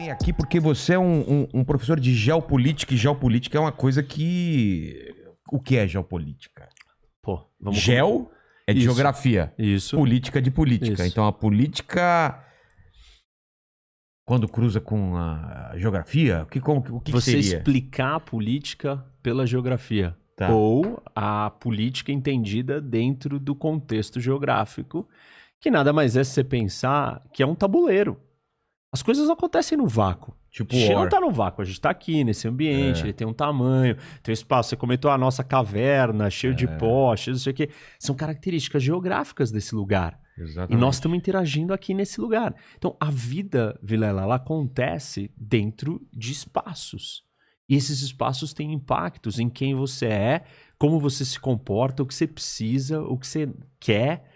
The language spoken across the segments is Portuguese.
chamei aqui porque você é um professor de geopolítica, e geopolítica é uma coisa que... O que é geopolítica? Pô, Geo é de Isso. geografia. Isso. Política é de política. Isso. Então a política, quando cruza com a geografia, o que Você seria? explicar a política pela geografia. Tá. Ou a política entendida dentro do contexto geográfico, que nada mais é se você pensar que é um tabuleiro. As coisas acontecem no vácuo. Tipo A gente não War. está no vácuo, a gente está aqui nesse ambiente, ele tem um tamanho, tem um espaço. Você comentou a nossa caverna, cheio de pó, cheio de não sei o quê. São características geográficas desse lugar. Exatamente. E nós estamos interagindo aqui nesse lugar. Então, a vida, Vilela, ela acontece dentro de espaços. E esses espaços têm impactos em quem você é, como você se comporta, o que você precisa, o que você quer.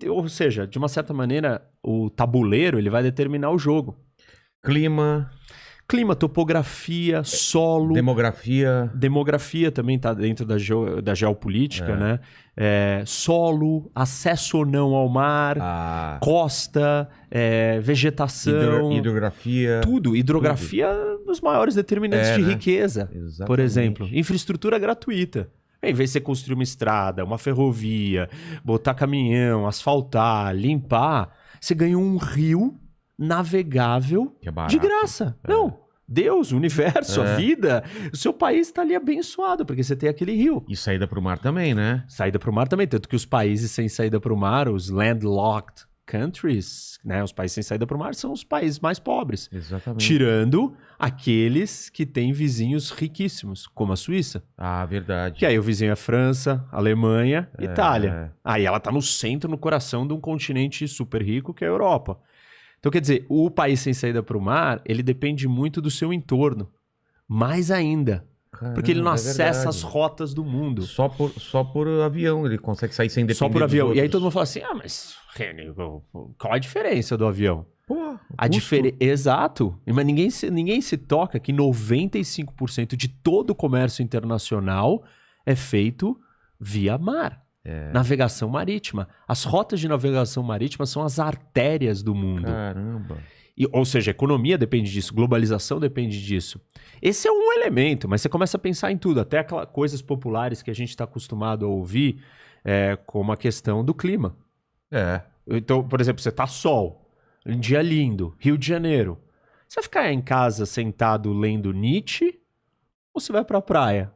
Ou seja, de uma certa maneira, o tabuleiro ele vai determinar o jogo. Clima, topografia, solo. Demografia também está dentro da geopolítica, né? Solo, acesso ou não ao mar, costa, vegetação. Hidrografia. Tudo. Hidrografia é um dos maiores determinantes de riqueza, Exatamente. por exemplo. Infraestrutura gratuita. Em vez de você construir uma estrada, uma ferrovia, botar caminhão, asfaltar, limpar, você ganha um rio navegável de graça. Não. Deus, o universo, a vida, o seu país está ali abençoado, porque você tem aquele rio. E saída para o mar também, né? Saída para o mar também, tanto que os países sem saída para o mar, os landlocked countries, né, os países sem saída para o mar, são os países mais pobres. Exatamente. Tirando aqueles que têm vizinhos riquíssimos, como a Suíça. Ah, verdade. Que aí o vizinho é França, Alemanha, Itália. Aí ela está no centro, no coração de um continente super rico que é a Europa. Então, quer dizer, o país sem saída para o mar, ele depende muito do seu entorno. Mais ainda. Caramba, porque ele não acessa verdade. as rotas do mundo. Só por avião ele consegue sair sem depender Só por avião. dos E aí outros. todo mundo fala assim, mas, Reni, qual a diferença do avião? Pô, A diferença... Exato. Mas ninguém se toca que 95% de todo o comércio internacional é feito via mar. Navegação marítima. As rotas de navegação marítima são as artérias do mundo. Caramba. Ou seja, a economia depende disso, globalização depende disso. Esse é um elemento, mas você começa a pensar em tudo, até aquelas coisas populares que a gente está acostumado a ouvir, como a questão do clima. Então, por exemplo, você tá sol, um dia lindo, Rio de Janeiro. Você vai ficar em casa sentado lendo Nietzsche ou você vai pra praia?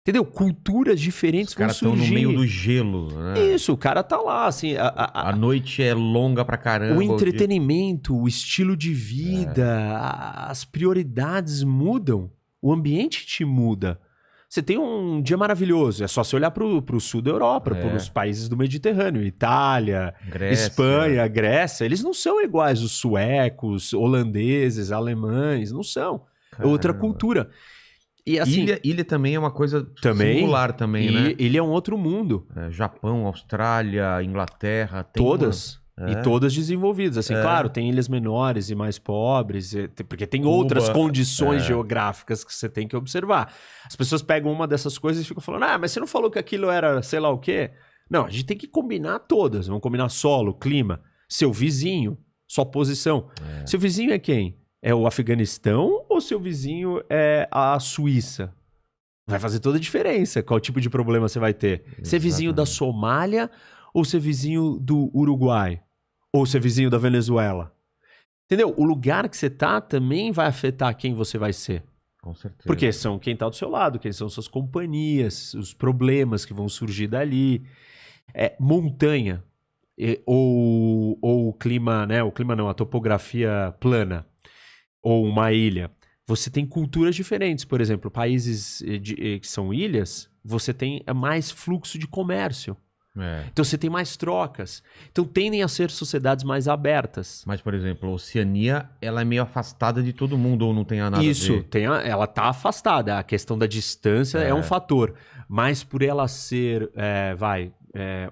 Entendeu? Culturas diferentes vão surgir. Os caras estão no meio do gelo, né? Isso, o cara tá lá, assim... A noite é longa pra caramba. O entretenimento, o estilo de vida, as prioridades mudam. O ambiente te muda. Você tem um dia maravilhoso, é só você olhar pro sul da Europa, para os países do Mediterrâneo, Itália, Grécia. Espanha, Grécia. Eles não são iguais os suecos, holandeses, alemães, não são. É outra cultura. E, assim, ilha também é uma coisa singular também, né? Ilha é um outro mundo. Japão, Austrália, Inglaterra. Todas. E todas desenvolvidas. Assim, claro, tem ilhas menores e mais pobres, porque tem outras condições geográficas que você tem que observar. As pessoas pegam uma dessas coisas e ficam falando, mas você não falou que aquilo era sei lá o quê? Não, a gente tem que combinar todas. Vamos combinar solo, clima, seu vizinho, sua posição. Seu vizinho é quem? É o Afeganistão ou seu vizinho é a Suíça? Vai fazer toda a diferença. Qual tipo de problema você vai ter? Ser vizinho da Somália ou ser vizinho do Uruguai? Ou ser vizinho da Venezuela? Entendeu? O lugar que você tá também vai afetar quem você vai ser. Com certeza. Porque são quem tá do seu lado, quem são suas companhias, os problemas que vão surgir dali. Montanha ou o clima, né? O clima não, a topografia plana. Ou uma ilha, você tem culturas diferentes. Por exemplo, países que são ilhas, você tem mais fluxo de comércio. Então você tem mais trocas. Então tendem a ser sociedades mais abertas. Mas, por exemplo, a Oceania, ela é meio afastada de todo mundo ou não tem nada a ver? Isso, ela está afastada. A questão da distância é um fator. Mas por ela ser,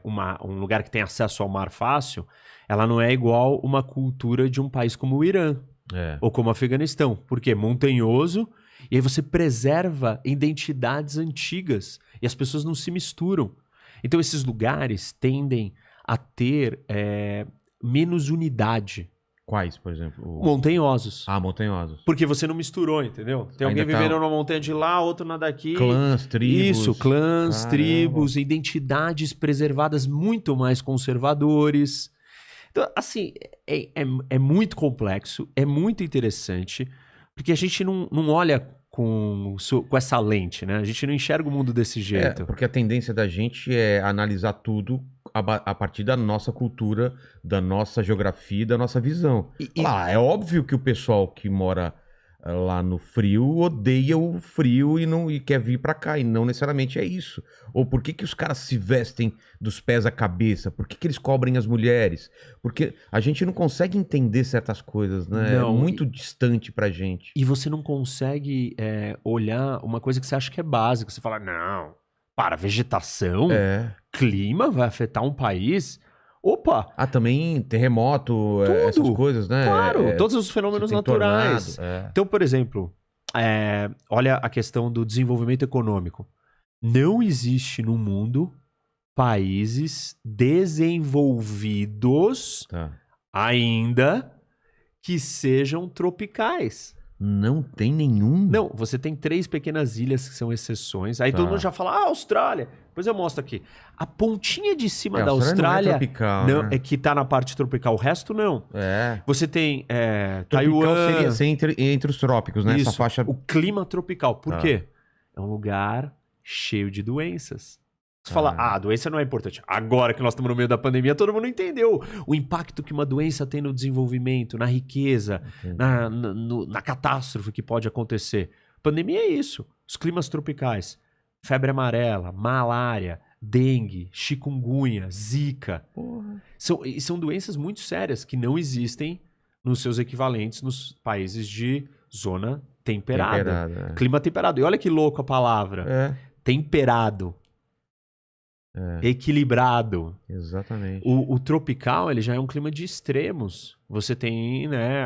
um lugar que tem acesso ao mar fácil, ela não é igual uma cultura de um país como o Irã. Ou como o Afeganistão. Porque é montanhoso e aí você preserva identidades antigas e as pessoas não se misturam. Então esses lugares tendem a ter menos unidade. Quais, por exemplo? Montanhosos. Montanhosos. Porque você não misturou, entendeu? Tem alguém vivendo numa montanha de lá, outro na daqui. Clãs, tribos. Isso, clãs, tribos, identidades preservadas muito mais conservadores. Então, assim, é muito complexo, é muito interessante, porque a gente não olha com essa lente, né? A gente não enxerga o mundo desse jeito. Porque a tendência da gente é analisar tudo a partir da nossa cultura, da nossa geografia, da nossa visão. É óbvio que o pessoal que mora lá no frio odeia o frio e quer vir pra cá, e não necessariamente é isso. Ou por que os caras se vestem dos pés à cabeça? Por que eles cobrem as mulheres? Porque a gente não consegue entender certas coisas, né? Não, é muito distante pra gente. E você não consegue olhar uma coisa que você acha que é básica. Você fala, não, vegetação, clima vai afetar um país... Opa! Também terremoto, essas coisas, né? Claro, todos os fenômenos naturais. Tornado, Então, por exemplo, olha a questão do desenvolvimento econômico. Não existe no mundo países desenvolvidos ainda que sejam tropicais. Não tem nenhum? Não, você tem 3 pequenas ilhas que são exceções. Aí todo mundo já fala, Austrália. Depois eu mostro aqui. A pontinha de cima da Austrália não é tropical, não, né? é que tá na parte tropical. O resto não. Você tem Taiwan. Taiwan. Seria entre os trópicos, né? Isso, essa faixa... o clima tropical. Por quê? É um lugar cheio de doenças. Você fala, a doença não é importante. Agora que nós estamos no meio da pandemia, todo mundo entendeu o impacto que uma doença tem no desenvolvimento, na riqueza, na catástrofe que pode acontecer. Pandemia é isso. Os climas tropicais. Febre amarela, malária, dengue, chikungunya, zika. São doenças muito sérias que não existem nos seus equivalentes nos países de zona temperada. Clima temperado. E olha que louco a palavra. Temperado. Equilibrado. Exatamente. O tropical, ele já é um clima de extremos. Você tem, né,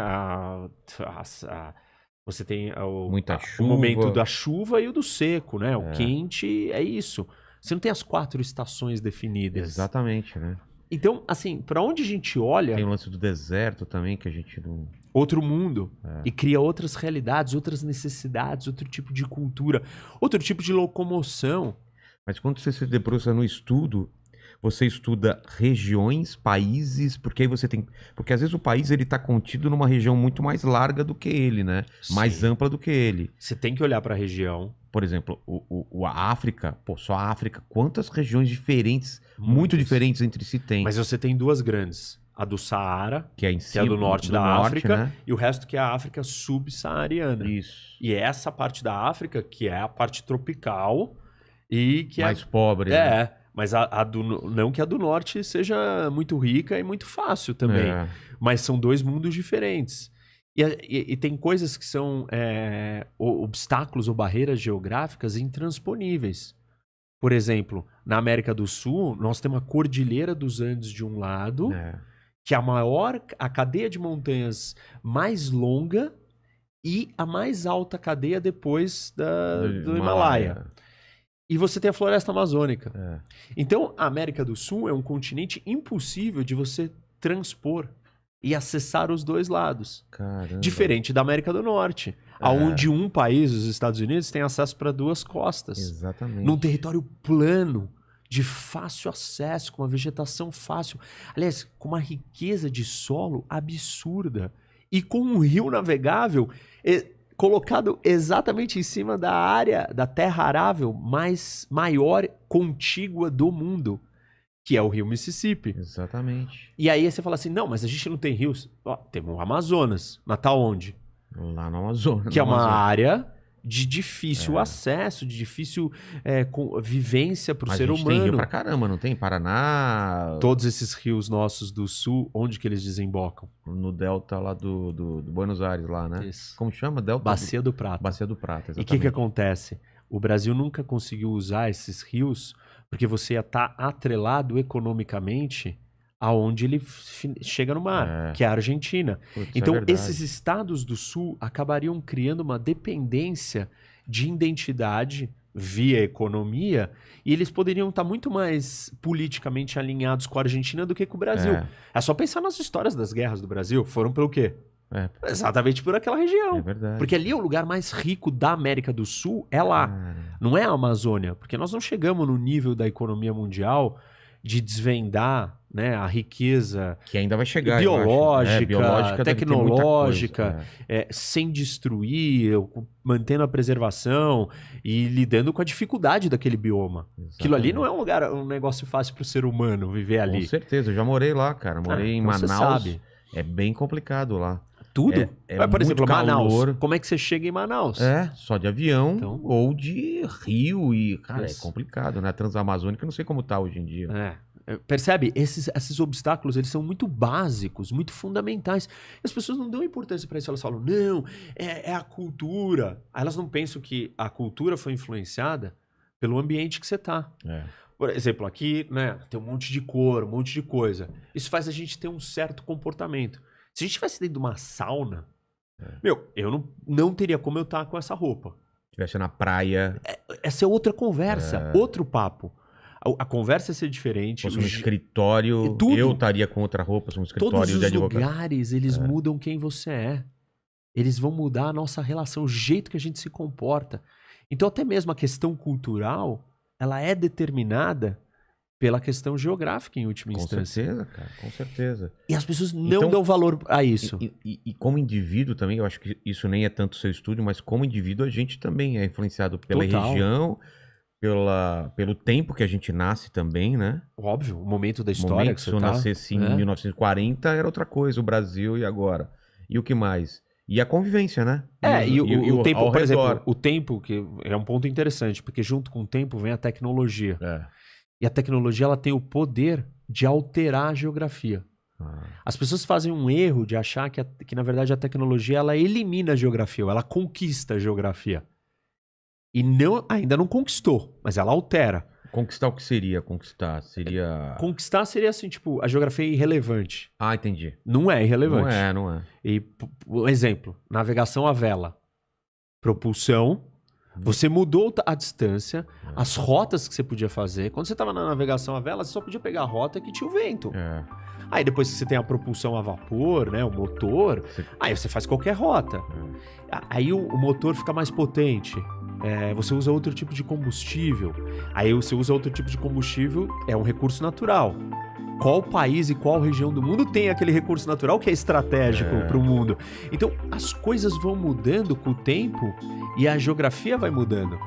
você tem muita chuva. O momento da chuva e o do seco, né? O quente é isso. Você não tem as 4 estações definidas. Exatamente, né? Então, assim, para onde a gente olha... Tem o lance do deserto também, que a gente não... Outro mundo. E cria outras realidades, outras necessidades, outro tipo de cultura, outro tipo de locomoção. Mas quando você se debruça no estudo, você estuda regiões, países, porque aí você tem... Porque às vezes o país ele tá contido numa região muito mais larga do que ele, né? Sim. Mais ampla do que ele. Você tem que olhar para a região. Por exemplo, a África, só a África, quantas regiões diferentes, muito diferentes entre si tem? Mas você tem 2 grandes. A do Saara, que é em cima, que é do norte da África, né? E o resto que é a África subsaariana. Isso. E essa parte da África, que é a parte tropical e que mais pobre. Né? Mas não que a do norte seja muito rica e muito fácil também. Mas são 2 mundos diferentes. E tem coisas que são obstáculos ou barreiras geográficas intransponíveis. Por exemplo, na América do Sul, nós temos a Cordilheira dos Andes de um lado, que é a cadeia de montanhas mais longa e a mais alta cadeia depois do Himalaia. E você tem a floresta amazônica. Então, a América do Sul é um continente impossível de você transpor e acessar os 2 lados. Caramba. Diferente da América do Norte, onde um país, os Estados Unidos, tem acesso para 2 costas. Exatamente. Num território plano, de fácil acesso, com uma vegetação fácil. Aliás, com uma riqueza de solo absurda. E com um rio navegável colocado exatamente em cima da área da terra arável maior contígua do mundo, que é o rio Mississippi. Exatamente. E aí você fala assim, não, mas a gente não tem rios. Temos o Amazonas, mas tá onde? Lá no Amazonas. Que é uma área de difícil acesso, de difícil vivência para o ser humano. Tem rio pra caramba, não tem? Paraná... Todos esses rios nossos do sul, onde que eles desembocam? No delta lá do Buenos Aires, lá, né? Isso. Como chama? Delta Bacia do Prata. Bacia do Prata, exatamente. E o que acontece? O Brasil nunca conseguiu usar esses rios porque você ia estar atrelado economicamente aonde ele chega no mar, que é a Argentina. Então, esses estados do sul acabariam criando uma dependência de identidade via economia, e eles poderiam estar muito mais politicamente alinhados com a Argentina do que com o Brasil. É só pensar nas histórias das guerras do Brasil. Foram pelo quê? Exatamente por aquela região. É verdade. Porque ali é o lugar mais rico da América do Sul, é lá. Não é a Amazônia. Porque nós não chegamos no nível da economia mundial de desvendar, né, a riqueza que ainda vai chegar, biológica, biológica tecnológica, sem destruir, mantendo a preservação e lidando com a dificuldade daquele bioma. Exatamente. Aquilo ali não é um negócio fácil para o ser humano viver ali. Com certeza, eu já morei lá, cara. Morei em Manaus. Você sabe. É bem complicado lá. Tudo? Por exemplo, Manaus. Calor. Como é que você chega em Manaus? Só de avião ou de rio e, cara, é complicado, né? A Transamazônica, eu não sei como tá hoje em dia. Percebe? Esses obstáculos, eles são muito básicos, muito fundamentais. E as pessoas não dão importância para isso. Elas falam, não, é a cultura. Aí elas não pensam que a cultura foi influenciada pelo ambiente que você tá. Por exemplo, aqui, né, tem um monte de cor, um monte de coisa. Isso faz a gente ter um certo comportamento. Se a gente estivesse dentro de uma sauna, eu não teria como eu estar com essa roupa. Se estivesse na praia... Essa é outra conversa, outro papo. A conversa ia ser diferente. Se fosse um escritório, eu estaria com outra roupa, se um escritório de advogado. Todos os lugares, eles mudam quem você é. Eles vão mudar a nossa relação, o jeito que a gente se comporta. Então, até mesmo a questão cultural, ela é determinada pela questão geográfica, em última instância. Com certeza, cara, com certeza. E as pessoas não dão valor a isso. E como indivíduo também, eu acho que isso nem é tanto seu estúdio, mas como indivíduo a gente também é influenciado pela região, pelo tempo que a gente nasce também, né? Óbvio, o momento da história que você tá. Se eu nascesse em 1940 era outra coisa, o Brasil e agora. E o que mais? E a convivência, né? E o tempo, por exemplo, o tempo, que é um ponto interessante, porque junto com o tempo vem a tecnologia. E a tecnologia, ela tem o poder de alterar a geografia. As pessoas fazem um erro de achar que na verdade, a tecnologia, ela elimina a geografia, ou ela conquista a geografia. E ainda não conquistou, mas ela altera. Conquistar o que seria? Conquistar seria assim, tipo, a geografia é irrelevante. Entendi. Não é irrelevante. Não é. E, um exemplo, navegação à vela. Propulsão. Você mudou a distância, as rotas que você podia fazer. Quando você estava na navegação à vela, você só podia pegar a rota que tinha o vento. Aí depois que você tem a propulsão a vapor, né, o motor, aí você faz qualquer rota. Aí o motor fica mais potente. Você usa outro tipo de combustível. Aí você usa outro tipo de combustível, é um recurso natural. Qual país e qual região do mundo tem aquele recurso natural que é estratégico para o mundo? Então, as coisas vão mudando com o tempo e a geografia vai mudando.